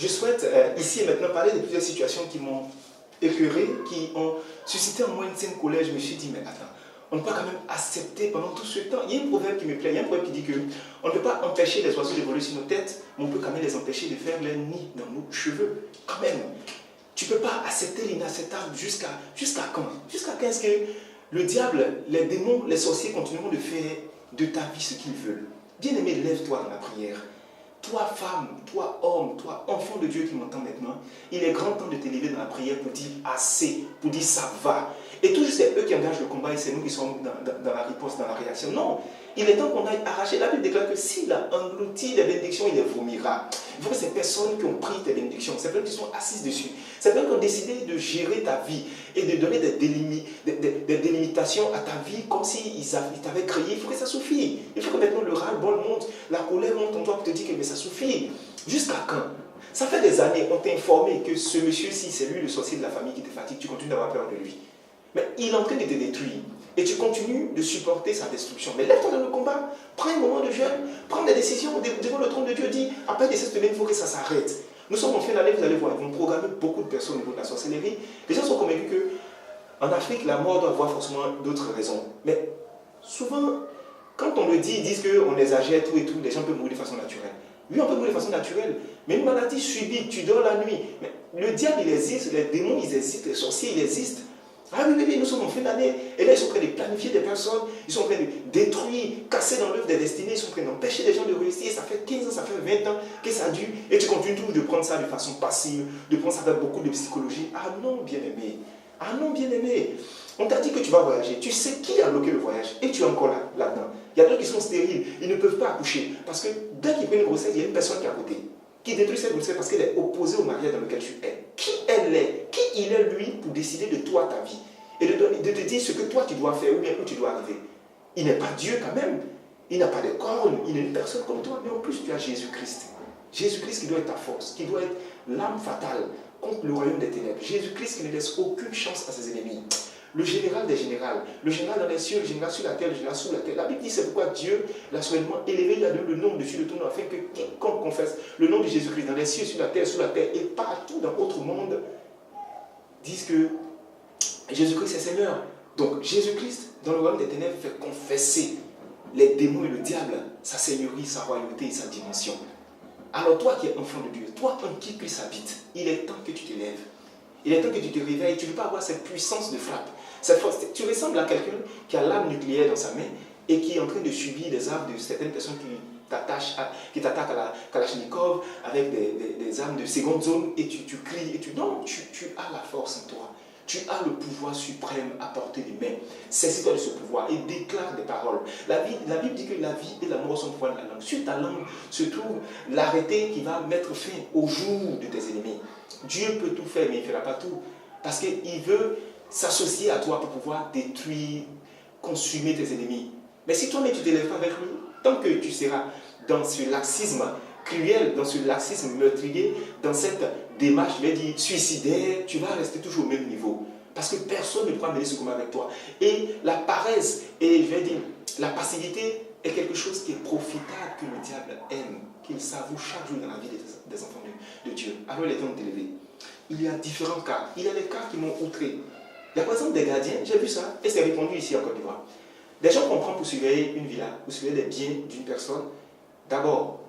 Je souhaite ici et maintenant parler de plusieurs situations qui m'ont écœuré, qui ont suscité en moi une certaine colère. Je me suis dit, mais attends, on ne peut pas quand même accepter pendant tout ce temps. Il y a un proverbe qui me plaît, il y a un proverbe qui dit qu'on ne peut pas empêcher les oiseaux de voler sur nos têtes, mais on peut quand même les empêcher de faire leur nid dans nos cheveux. Quand même, tu ne peux pas accepter l'inacceptable jusqu'à quand? Jusqu'à quand est-ce que le diable, les démons, les sorciers continueront de faire de ta vie ce qu'ils veulent? Bien-aimé, lève-toi dans la prière. Toi femme, toi homme, toi enfant de Dieu qui m'entend maintenant, il est grand temps de t'élever dans la prière pour dire assez, pour dire ça va. Et toujours c'est eux qui engagent le combat et c'est nous qui sommes dans la riposte, dans la réaction. Non, il est temps qu'on aille arracher. La Bible déclare que s'il a englouti les bénédictions, il les vomira. Il faut que ces personnes qui ont pris tes bénédictions, ces personnes qui sont assises dessus, ces personnes qui ont décidé de gérer ta vie et de donner des délimitations à ta vie comme s'ils t'avaient créé, il faut que ça suffise. Il faut que maintenant le ras-le-bol monte, la colère monte en toi pour te dire que mais ça suffit. Jusqu'à quand? Ça fait des années, on t'a informé que ce monsieur-ci, c'est lui le sorcier de la famille qui te fatigue, tu continues d'avoir peur de lui. Mais il est en train de te détruire. Et tu continues de supporter sa destruction. Mais lève-toi dans le combat. Prends un moment de jeûne. Prends des décisions devant le trône de Dieu. Dis, après de cette semaine, il faut que ça s'arrête. Nous sommes en fin d'année, vous allez voir, ils vont programmer beaucoup de personnes au niveau de la sorcellerie. Les gens sont convaincus qu'en Afrique, la mort doit avoir forcément d'autres raisons. Mais souvent, quand on le dit, ils disent qu'on exagère tout et tout, les gens peuvent mourir de façon naturelle. Oui, on peut mourir de façon naturelle. Mais une maladie subite, tu dors la nuit. Mais le diable, il existe, les démons, ils existent, les sorciers, ils existent. Ah oui, nous sommes en fin d'année. Et là, ils sont en train de planifier des personnes. Ils sont en train de détruire, casser dans l'œuvre des destinées. Ils sont en train d'empêcher les gens de réussir. Ça fait 15 ans, ça fait 20 ans que ça dure. Et tu continues toujours de prendre ça de façon passive, de prendre ça avec beaucoup de psychologie. Ah non, bien-aimé. Ah non, bien-aimé. On t'a dit que tu vas voyager. Tu sais qui a bloqué le voyage. Et tu es encore là-dedans. Il y a d'autres qui sont stériles. Ils ne peuvent pas accoucher. Parce que dès qu'ils prennent une grossesse, il y a une personne qui est à côté, qui détruit cette grossesse parce qu'elle est opposée au mariage dans lequel tu es. Qui elle est? Qui il est lui pour décider de toi, ta vie? Et de te dire ce que toi tu dois faire ou bien où tu dois arriver. Il n'est pas Dieu quand même. Il n'a pas de cornes. Il est une personne comme toi. Mais en plus, tu as Jésus-Christ. Jésus-Christ qui doit être ta force, qui doit être l'âme fatale contre le royaume des ténèbres. Jésus-Christ qui ne laisse aucune chance à ses ennemis. Le général des générales. Le général dans les cieux, le général sur la terre, le général sous la terre. La Bible dit c'est pourquoi Dieu l'a soignement élevé, il a donné le nom dessus de tout nom, afin que quiconque confesse le nom de Jésus-Christ dans les cieux, sur la terre, sous la terre et partout dans l'autre monde, dise que Jésus-Christ est Seigneur. Donc Jésus-Christ, dans le royaume des ténèbres, fait confesser les démons et le diable, sa seigneurie, sa royauté et sa dimension. Alors toi qui es enfant de Dieu, toi en qui Christ habite, il est temps que tu te lèves. Il est temps que tu te réveilles. Tu ne peux pas avoir cette puissance de frappe. Cette force. Tu ressembles à quelqu'un qui a l'arme nucléaire dans sa main et qui est en train de subir les armes de certaines personnes qui t'attaquent à la Kalachnikov avec des armes de seconde zone et tu cries et tu... Non, tu as la force en toi. Tu as le pouvoir suprême à portée des mains. Saisis-toi de ce pouvoir et déclare des paroles. La Bible dit que la vie et la mort sont au pouvoir de la langue. Sur ta langue se trouve l'arrêté qui va mettre fin au jour de tes ennemis. Dieu peut tout faire, mais il ne fera pas tout. Parce qu'il veut s'associer à toi pour pouvoir détruire, consumer tes ennemis. Mais si toi-même tu ne t'élèves pas avec lui, tant que tu seras dans ce laxisme cruel, dans ce laxisme meurtrier, dans cette démarche, je vais dire, suicidaire, tu vas rester toujours au même niveau. Parce que personne ne pourra mener ce combat avec toi. Et la paresse, et je vais dire, la passivité est quelque chose qui est profitable, que le diable aime, qu'il savoure chaque jour dans la vie des enfants de Dieu. Alors il est temps de t'élever. Il y a différents cas. Il y a les cas qui m'ont outré. Il y a par exemple des gardiens, j'ai vu ça, et c'est répandu ici en Côte d'Ivoire. Des gens qu'on prend pour surveiller une villa, pour surveiller les biens d'une personne. D'abord,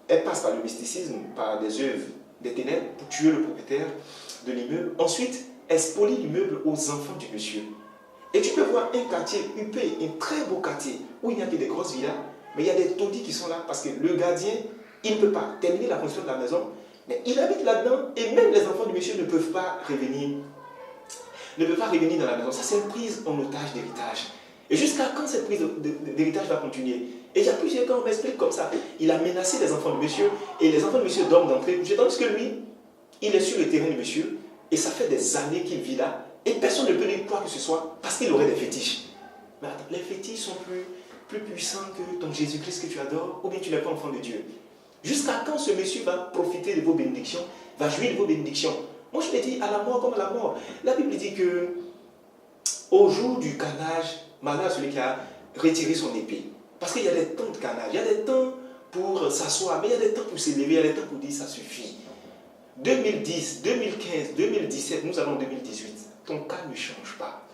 elle passe par le mysticisme, par des œuvres des ténèbres pour tuer le propriétaire de l'immeuble. Ensuite, elle spolie l'immeuble aux enfants du monsieur. Et tu peux voir un quartier huppé, un très beau quartier, où il n'y a que des grosses villas, mais il y a des taudis qui sont là parce que le gardien, il ne peut pas terminer la construction de la maison, mais il habite là-dedans et même les enfants du monsieur ne peuvent pas revenir dans la maison. Ça, c'est une prise en otage d'héritage. Et jusqu'à quand cette prise d'héritage va continuer? Et il y a plusieurs cas, on m'explique comme ça. Il a menacé les enfants de monsieur, et les enfants de monsieur dorment d'entrée. Tandis que lui, il est sur le terrain de monsieur, et ça fait des années qu'il vit là, et personne ne peut lui quoi que ce soit, parce qu'il aurait des fétiches. Mais attends, les fétiches sont plus puissants que ton Jésus-Christ que tu adores, ou bien tu n'es pas enfant de Dieu. Jusqu'à quand ce monsieur va profiter de vos bénédictions, va jouir de vos bénédictions? Moi je te dis, à la mort comme à la mort. La Bible dit que au jour du canage, malheur celui qui a retiré son épée. Parce qu'il y a des temps de canage, il y a des temps pour s'asseoir, mais il y a des temps pour s'élever, il y a des temps pour dire ça suffit. 2010, 2015, 2017, nous allons en 2018. Ton cas ne change pas.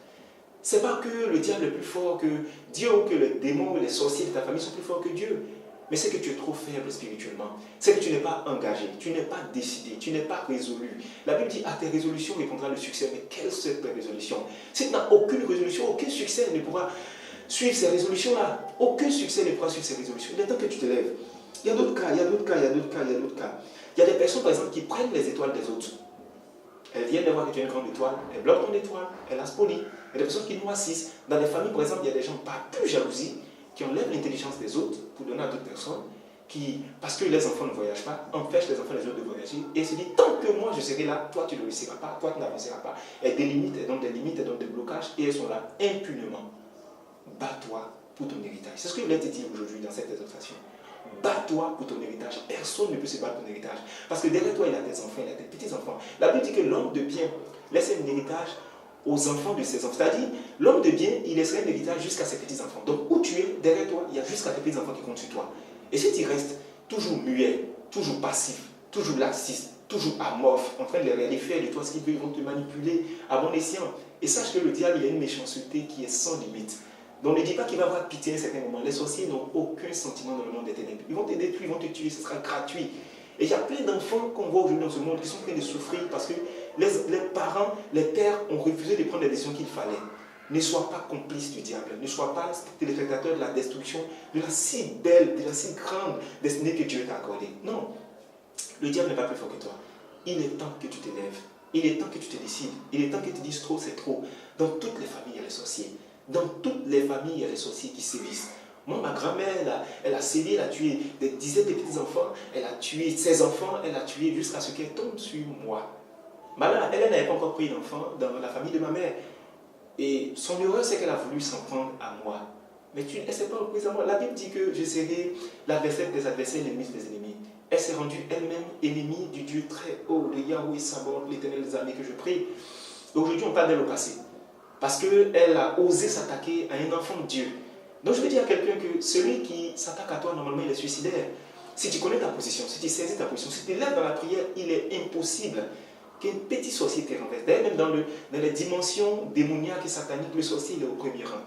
C'est pas que le diable est plus fort que Dieu ou que les démons ou les sorciers de ta famille sont plus forts que Dieu. Mais c'est que tu es trop faible spirituellement. C'est que tu n'es pas engagé, tu n'es pas décidé, tu n'es pas résolu. La Bible dit à tes résolutions répondra le succès. Mais quelle est ta résolution? Si tu n'as aucune résolution, aucun succès ne pourra suivre ces résolutions-là. Aucun succès ne pourra suivre ces résolutions. Il est temps que tu te lèves. Il y a d'autres cas, il y a d'autres cas, il y a d'autres cas, il y a d'autres cas. Il y a des personnes, par exemple, qui prennent les étoiles des autres. Elles viennent de voir que tu as une grande étoile, elles bloquent ton étoile, elles la spolient. Il y a des personnes qui noississent. Dans les familles, par exemple, il y a des gens par pure jalousie qui enlèvent l'intelligence des autres pour donner à d'autres personnes, qui, parce que les enfants ne voyagent pas, empêchent les enfants les autres de voyager et se disent tant que moi je serai là, toi tu ne réussiras pas, toi tu n'avanceras pas. Elles délimitent, elles donnent des limites, elles donnent des blocages et elles sont là impunément. Bats-toi pour ton héritage. C'est ce que je voulais te dire aujourd'hui dans cette exhortation. Bats-toi pour ton héritage. Personne ne peut se battre pour ton héritage. Parce que derrière toi, il a des enfants, il a des petits-enfants. La Bible dit que l'homme de bien laisse un héritage aux enfants de ses enfants. C'est-à-dire, l'homme de bien, il laisserait un héritage jusqu'à ses petits-enfants. Donc, où tu es, derrière toi, il y a jusqu'à tes petits-enfants qui comptent sur toi. Et si tu restes toujours muet, toujours passif, toujours laxiste, toujours amorphe, en train de les faire de toi ce qu'ils veulent, ils vont te manipuler à bon escient. Et sache que le diable, il a une méchanceté qui est sans limite. Donc ne dis pas qu'il va avoir pitié à un certain moment. Les sorciers n'ont aucun sentiment dans le monde des ténèbres. Ils vont te détruire, ils vont te tuer, ce sera gratuit. Et il y a plein d'enfants qu'on voit aujourd'hui dans ce monde qui sont en train de souffrir parce que les parents, les pères ont refusé de prendre les décisions qu'il fallait. Ne sois pas complice du diable, ne sois pas téléspectateur de la destruction, de la si belle, de la si grande destinée que Dieu t'a accordée. Non, le diable n'est pas plus fort que toi. Il est temps que tu te lèves, il est temps que tu te décides, il est temps que tu dises trop, c'est trop. Dans toutes les familles, il y a les sorciers. Dans toutes les familles, il y a les sorciers qui sévissent. Moi, ma grand-mère, elle a sévi, elle a tué des dizaines de petits-enfants, elle a tué ses enfants, elle a tué jusqu'à ce qu'elle tombe sur moi. Malheureusement, elle n'avait pas encore pris d'enfant dans la famille de ma mère. Et son erreur, c'est qu'elle a voulu s'en prendre à moi. Mais elle ne s'est pas reprise à moi. La Bible dit que je serai l'adversaire des adversaires, l'ennemi des ennemis. Elle s'est rendue elle-même ennemie du Dieu très haut, le Yahweh Sabaoth, l'Éternel des armées que je prie. Aujourd'hui, on parle d'elle au passé. Parce qu'elle a osé s'attaquer à un enfant de Dieu. Donc je veux dire à quelqu'un que celui qui s'attaque à toi, normalement, il est suicidaire. Si tu connais ta position, si tu saisis ta position, si tu es là dans la prière, il est impossible qu'un petit sorcier te renverse. D'ailleurs, même dans les dimensions démoniaques et sataniques, le sorcier il est au premier rang.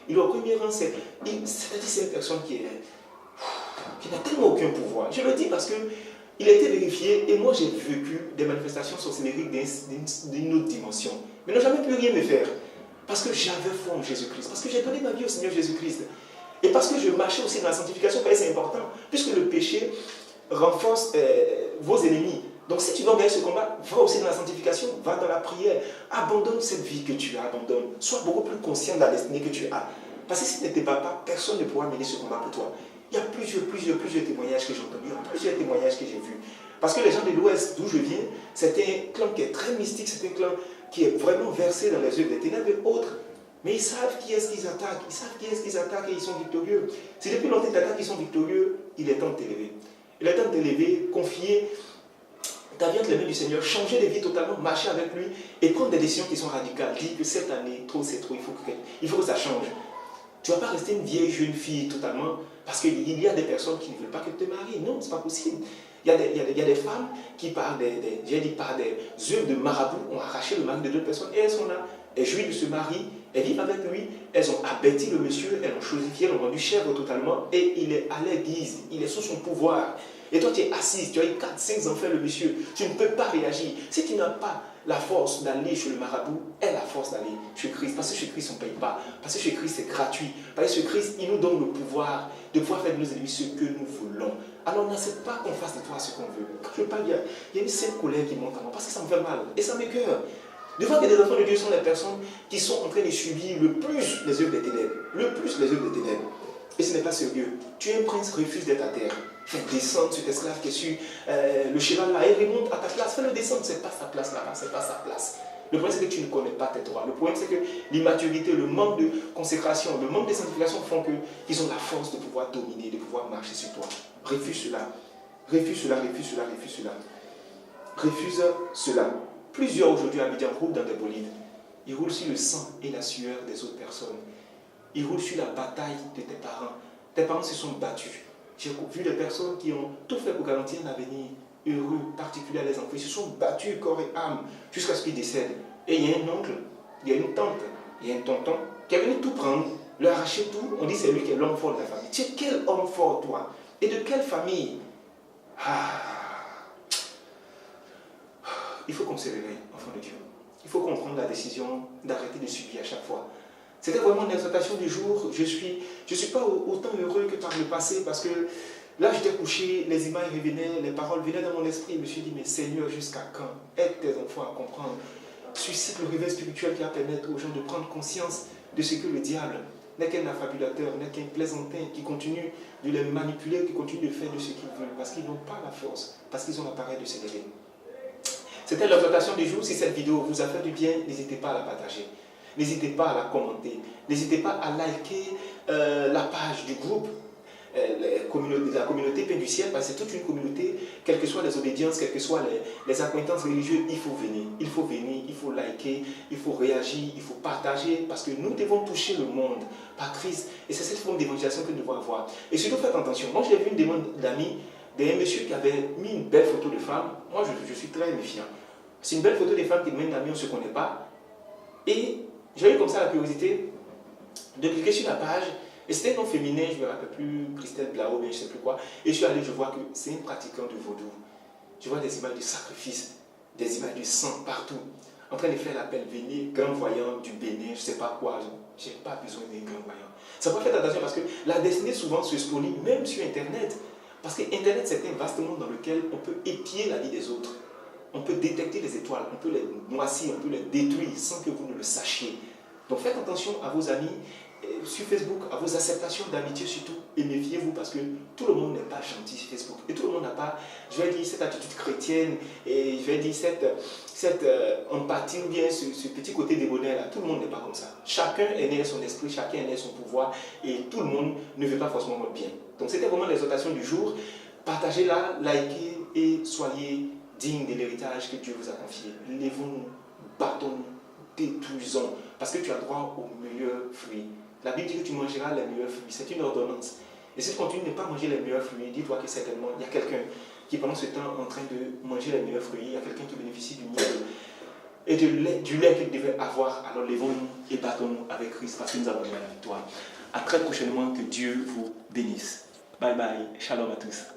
Il est au premier rang, c'est-à-dire c'est une personne qui n'a tellement aucun pouvoir. Je le dis parce que il a été vérifié et moi j'ai vécu des manifestations sorcellériques d'une autre dimension. Mais n'a jamais pu rien me faire. Parce que j'avais foi en Jésus-Christ. Parce que j'ai donné ma vie au Seigneur Jésus-Christ. Et parce que je marchais aussi dans la sanctification, c'est important. Puisque le péché renforce vos ennemis. Donc si tu veux gagner ce combat, va aussi dans la sanctification, va dans la prière. Abandonne cette vie que tu as, abandonne. Sois beaucoup plus conscient de la destinée que tu as. Parce que si tu ne te bats pas, personne ne pourra mener ce combat pour toi. Il y a plusieurs témoignages que j'ai entendus, il y a plusieurs témoignages que j'ai vus. Parce que les gens de l'Ouest, d'où je viens, c'est un clan qui est très mystique, c'est un clan qui est vraiment versé dans les œuvres des ténèbres et autres. Mais ils savent qui est-ce qu'ils attaquent, ils savent qui est-ce qu'ils attaquent et ils sont victorieux. Si depuis longtemps ils attaquent, ils sont victorieux, il est temps de t'élever. Il est temps de t'élever, confier ta vie entre les mains du Seigneur, changer de vie totalement, marcher avec lui et prendre des décisions qui sont radicales. Dire que cette année, trop c'est trop, il faut que ça change. Tu ne vas pas rester une vieille jeune fille totalement parce qu'il y a des personnes qui ne veulent pas que tu te maries. Non, ce n'est pas possible. Il y a des femmes qui, par des œuvres de marabout, ont arraché le mari de deux personnes et elles sont là. Elles jouissent de ce mari, elles vivent avec lui, elles ont abattu le monsieur, elles l'ont chosifié, elles l'ont rendu chèvre totalement et il est à leur guise, il est sous son pouvoir. Et toi, tu es assise, tu as eu 4, 5 enfants, le monsieur, tu ne peux pas réagir. Si tu n'as pas la force d'aller chez le marabout, elle a la force d'aller chez Christ. Parce que chez Christ, on ne paye pas. Parce que chez Christ, c'est gratuit. Parce que chez Christ, il nous donne le pouvoir de pouvoir faire de nos ennemis ce que nous voulons. Alors, n'accepte pas qu'on fasse de toi ce qu'on veut. Quand je parle, il y a une seule colère qui monte à moi parce que ça me fait mal. Et ça m'écoeure. De voir que des enfants de Dieu sont les personnes qui sont en train de subir le plus les œuvres des ténèbres. Le plus les œuvres des ténèbres. Et ce n'est pas sérieux. Tu es un prince, refuse d'être à terre. Fais descendre cet esclave qui est sur le cheval là et remonte à ta place. Fais-le descendre, c'est pas sa place là-bas, c'est pas sa place. Le problème, c'est que tu ne connais pas tes droits. Le problème, c'est que l'immaturité, le manque de consécration, le manque de sanctification font qu'ils ont la force de pouvoir dominer, de pouvoir marcher sur toi. Refuse cela. Refuse cela, refuse cela, refuse cela. Refuse cela. Plusieurs aujourd'hui à Abidjan roulent dans des bolides. Ils roulent sur le sang et la sueur des autres personnes. Ils roulent sur la bataille de tes parents. Tes parents se sont battus. J'ai vu des personnes qui ont tout fait pour garantir un avenir heureux, particulier à les enfants. Ils se sont battus corps et âme jusqu'à ce qu'ils décèdent. Et il y a un oncle, il y a une tante, il y a un tonton qui est venu tout prendre, leur arracher tout. On dit c'est lui qui est l'homme fort de la famille. Tu es quel homme fort toi? Et de quelle famille? Il faut qu'on se réveille, enfant de Dieu. Il faut qu'on prenne la décision d'arrêter de subir à chaque fois. C'était vraiment une exhortation du jour. Je suis pas autant heureux que par le passé parce que là, j'étais couché, les images revenaient, les paroles venaient dans mon esprit. Je me suis dit, mais Seigneur, jusqu'à quand? Aide tes enfants à comprendre. Suscite le réveil spirituel qui va permettre aux gens de prendre conscience de ce que le diable n'est qu'un affabulateur, n'est qu'un plaisantin qui continue de les manipuler, qui continue de faire de ce qu'ils veulent parce qu'ils n'ont pas la force, parce qu'ils ont l'appareil de s'élever. C'était l'exhortation du jour. Si cette vidéo vous a fait du bien, n'hésitez pas à la partager. N'hésitez pas à la commenter. N'hésitez pas à liker la page du groupe, la communauté Pain du Ciel, parce que c'est toute une communauté, quelles que soient les obédiences, quelles que soient les accointances religieuses, il faut venir, il faut liker, il faut réagir, il faut partager, parce que nous devons toucher le monde par Christ. Et c'est cette forme d'évangélisation que nous devons avoir. Et surtout, faites attention. Moi, j'ai vu une demande d'amis d'un monsieur qui avait mis une belle photo de femme. Moi, je suis très méfiant. C'est une belle photo de femme qui met une amie, on ne se connaît pas. Et j'ai eu comme ça la curiosité de cliquer sur la page. Et c'était un nom féminin, je ne me rappelle plus, Christelle Blao, mais je ne sais plus quoi. Et je suis allé, je vois que c'est un pratiquant de vaudou. Je vois des images de sacrifice, des images de sang partout. En train de faire l'appel, venez, grand voyant du Bénin, je ne sais pas quoi. Je n'ai pas besoin d'un grand voyant. Ça va faire attention parce que la destinée souvent se spolie, même sur Internet. Parce que Internet, c'est un vaste monde dans lequel on peut épier la vie des autres. On peut détecter les étoiles, on peut les noircir, on peut les détruire sans que vous ne le sachiez. Donc faites attention à vos amis sur Facebook, à vos acceptations d'amitié surtout, et méfiez-vous parce que tout le monde n'est pas gentil sur Facebook. Et tout le monde n'a pas, je vais dire, cette attitude chrétienne, et je vais dire cette empathie ou bien ce petit côté débonnaire là. Tout le monde n'est pas comme ça. Chacun est né à son esprit, chacun est né à son pouvoir, et tout le monde ne veut pas forcément votre bien. Donc c'était vraiment l'exhortation du jour. Partagez-la, likez et soyez digne de l'héritage que Dieu vous a confié. Lèvons-nous, battons-nous, détruisons, parce que tu as droit aux meilleurs fruits. La Bible dit que tu mangeras les meilleurs fruits. C'est une ordonnance. Et si tu continues de ne pas manger les meilleurs fruits, dis-toi que certainement, il y a quelqu'un qui pendant ce temps en train de manger les meilleurs fruits, il y a quelqu'un qui bénéficie du miel et du lait qu'il devait avoir. Alors lèvons-nous et battons-nous avec Christ parce que nous avons la victoire. À très prochainement, que Dieu vous bénisse. Bye bye. Shalom à tous.